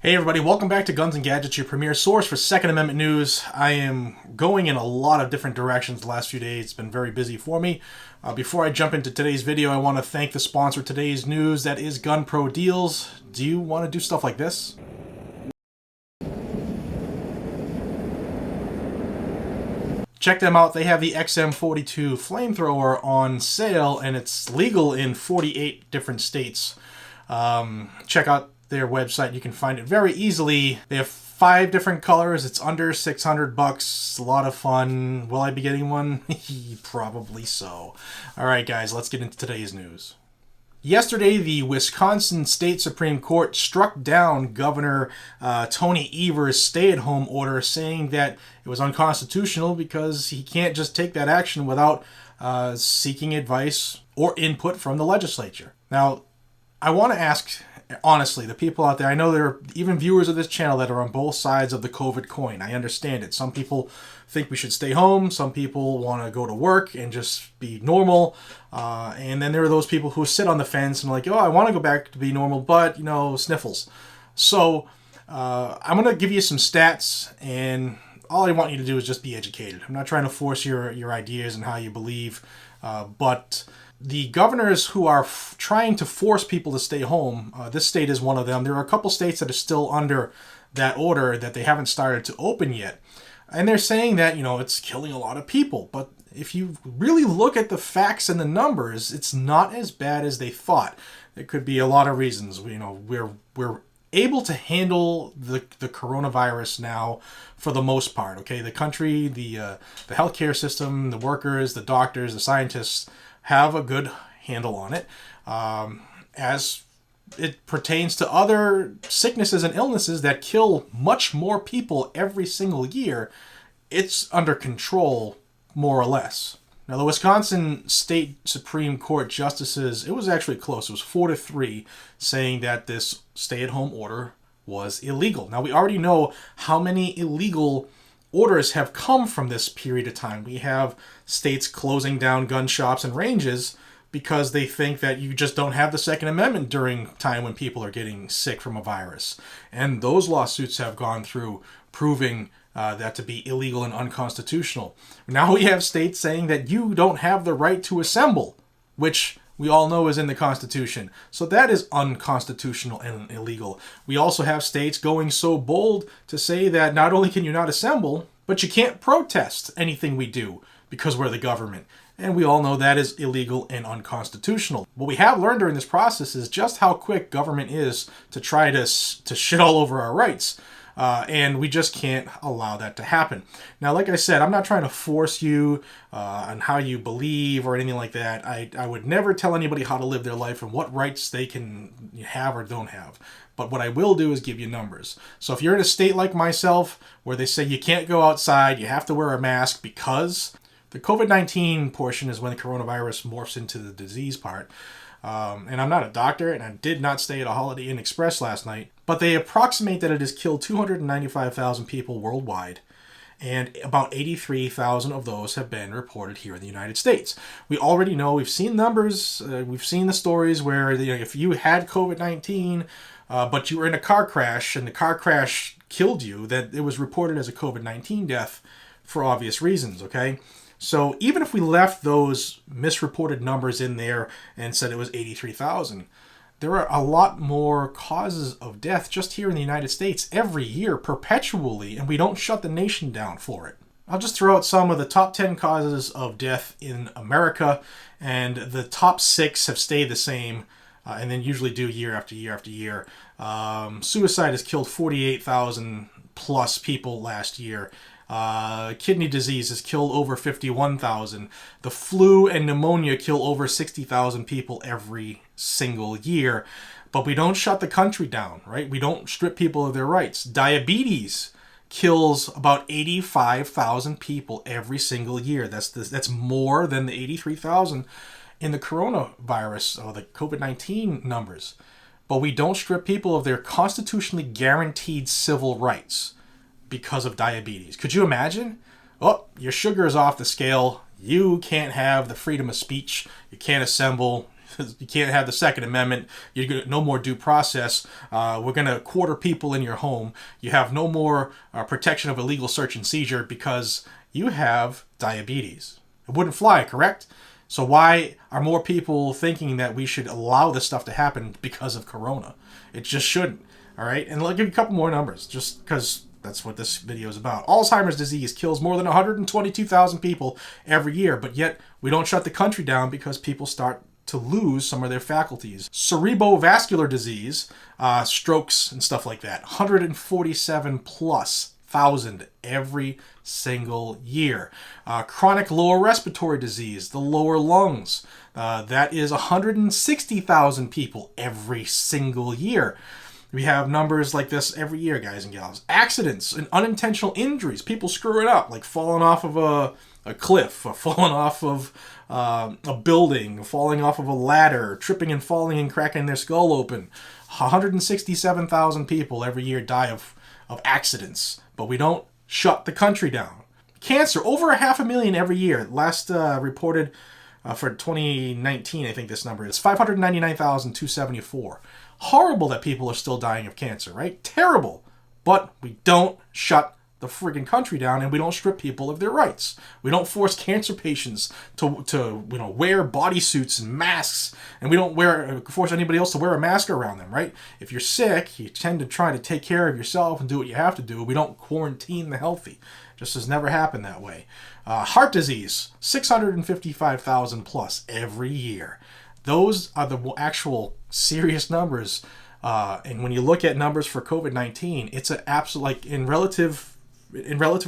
Hey everybody, welcome back to Guns and Gadgets, your premier source for Second Amendment news. I am going in a lot of different directions the last few days. It's been very busy for me. Before I jump into today's video, I want to thank the sponsor of today's news, that is Gun Pro Deals. Do you want to do stuff like this? Check them out. They have the XM42 flamethrower on sale, and it's legal in 48 different states. Check out their website. You can find it very easily. They have 5 different colors. It's under $600. A lot of fun. Will I be getting one? Probably so. All right, guys, let's get into today's news. Yesterday, the Wisconsin State Supreme Court struck down Governor Tony Evers' stay-at-home order, saying that it was unconstitutional because he can't just take that action without seeking advice or input from the legislature. Now, I want to ask, honestly, the people out there, I know there are even viewers of this channel that are on both sides of the COVID coin. I understand it. Some people think we should stay home. Some people want to go to work and just be normal. And then there are those people who sit on the fence and are like, oh, I want to go back to be normal, but, you know, sniffles. So I'm going to give you some stats, and all I want you to do is just be educated. I'm not trying to force your ideas and how you believe, but the governors who are trying to force people to stay home, this state is one of them. There are a couple states that are still under that order that they haven't started to open yet. And they're saying that, you know, it's killing a lot of people. But if you really look at the facts and the numbers, it's not as bad as they thought. There could be a lot of reasons. You know, we're able to handle the coronavirus now for the most part. Okay, the country, the healthcare system, the workers, the doctors, the scientists have a good handle on it. As it pertains to other sicknesses and illnesses that kill much more people every single year, it's under control, more or less. Now, the Wisconsin State Supreme Court justices, it was actually close. It was 4-3, saying that this stay-at-home order was illegal. Now, we already know how many illegal orders have come from this period of time. We have states closing down gun shops and ranges because they think that you just don't have the Second Amendment during time when people are getting sick from a virus. And those lawsuits have gone through proving that to be illegal and unconstitutional. Now we have states saying that you don't have the right to assemble, which we all know is in the Constitution. So that is unconstitutional and illegal. We also have states going so bold to say that not only can you not assemble, but you can't protest anything we do because we're the government. And we all know that is illegal and unconstitutional. What we have learned during this process is just how quick government is to try to shit all over our rights. And we just can't allow that to happen. Now, like I said, I'm not trying to force you on how you believe or anything like that. I would never tell anybody how to live their life and what rights they can have or don't have. But what I will do is give you numbers. So if you're in a state like myself where they say you can't go outside, you have to wear a mask because the COVID-19 portion is when the coronavirus morphs into the disease part. And I'm not a doctor, and I did not stay at a Holiday Inn Express last night, but they approximate that it has killed 295,000 people worldwide, and about 83,000 of those have been reported here in the United States. We already know, we've seen numbers, we've seen the stories where if you had COVID-19, but you were in a car crash, and the car crash killed you, that it was reported as a COVID-19 death for obvious reasons, okay? So even if we left those misreported numbers in there and said it was 83,000, there are a lot more causes of death just here in the United States every year, perpetually, and we don't shut the nation down for it. I'll just throw out some of the top 10 causes of death in America, and the top 6 have stayed the same, and then usually do year after year after year. Suicide has killed 48,000 plus people last year. Kidney disease has killed over 51,000. The flu and pneumonia kill over 60,000 people every single year. But we don't shut the country down, right? We don't strip people of their rights. Diabetes kills about 85,000 people every single year. That's more than the 83,000 in the coronavirus or the COVID-19 numbers. But we don't strip people of their constitutionally guaranteed civil rights because of diabetes. Could you imagine? Oh, your sugar is off the scale. You can't have the freedom of speech. You can't assemble. You can't have the Second Amendment. You get no more due process. We're going to quarter people in your home. You have no more protection of illegal search and seizure because you have diabetes. It wouldn't fly, correct? So why are more people thinking that we should allow this stuff to happen because of Corona? It just shouldn't. All right, and I'll give you a couple more numbers just because that's what this video is about. Alzheimer's disease kills more than 122,000 people every year, but yet we don't shut the country down because people start to lose some of their faculties. Cerebrovascular disease, strokes and stuff like that, 147 plus thousand every single year. Chronic lower respiratory disease, the lower lungs, that is 160,000 people every single year. We have numbers like this every year, guys and gals. Accidents and unintentional injuries, people screwing up, like falling off of a cliff, or falling off of a building, falling off of a ladder, tripping and falling and cracking their skull open. 167,000 people every year die of accidents, but we don't shut the country down. Cancer, over 500,000 every year. Last reported for 2019, I think this number is 599,274. Horrible that people are still dying of cancer, right? Terrible. But we don't shut the friggin' country down, and we don't strip people of their rights. We don't force cancer patients to wear bodysuits and masks, and we don't force anybody else to wear a mask around them, right? If you're sick, you tend to try to take care of yourself and do what you have to do. We don't quarantine the healthy. Just has never happened that way. Heart disease, 655,000 plus every year. Those are the actual serious numbers. And when you look at numbers for COVID-19, it's an absolute, like in relative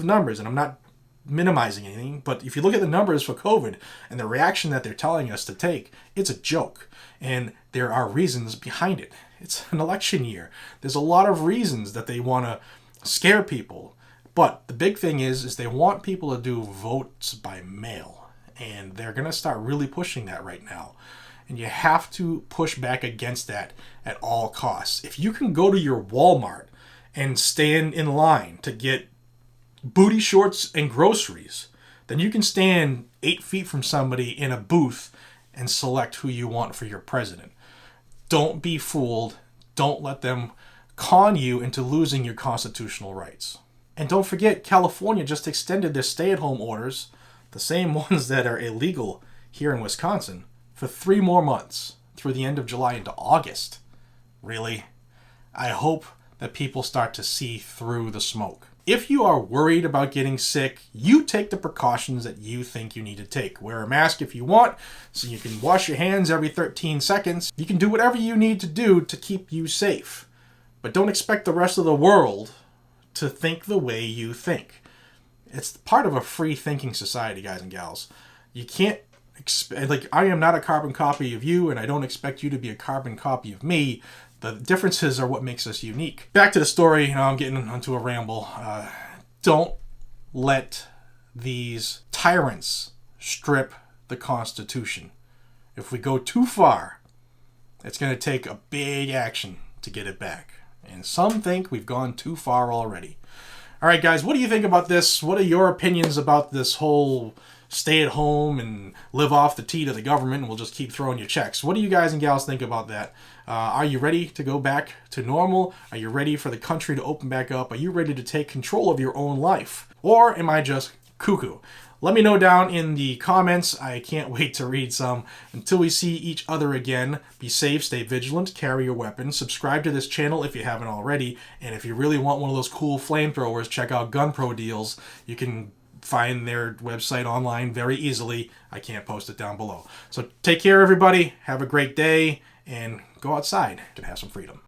numbers, and I'm not minimizing anything, but if you look at the numbers for COVID and the reaction that they're telling us to take, it's a joke. And there are reasons behind it. It's an election year. There's a lot of reasons that they want to scare people. But the big thing is they want people to do votes by mail. And they're going to start really pushing that right now. And you have to push back against that at all costs. If you can go to your Walmart and stand in line to get booty shorts and groceries, then you can stand 8 feet from somebody in a booth and select who you want for your president. Don't be fooled. Don't let them con you into losing your constitutional rights. And don't forget, California just extended their stay-at-home orders, the same ones that are illegal here in Wisconsin, for 3 more months, through the end of July into August. Really? I hope that people start to see through the smoke. If you are worried about getting sick, you take the precautions that you think you need to take. Wear a mask if you want, so you can wash your hands every 13 seconds. You can do whatever you need to do to keep you safe. But don't expect the rest of the world to think the way you think. It's part of a free thinking society, guys and gals. You can't I am not a carbon copy of you, and I don't expect you to be a carbon copy of me. The differences are what makes us unique. Back to the story. I'm getting onto a ramble. Don't let these tyrants strip the Constitution. If we go too far, it's going to take a big action to get it back. And some think we've gone too far already. All right, guys, what do you think about this? What are your opinions about this whole stay at home and live off the teat of the government, and we'll just keep throwing you checks? What do you guys and gals think about that? Are you ready to go back to normal? Are you ready for the country to open back up? Are you ready to take control of your own life? Or am I just cuckoo? Let me know down in the comments. I can't wait to read some. Until we see each other again, be safe, stay vigilant, carry your weapons, subscribe to this channel if you haven't already, and if you really want one of those cool flamethrowers, check out GunPro Deals. You can find their website online very easily. I can't post it down below. So take care, everybody. Have a great day, and go outside and have some freedom.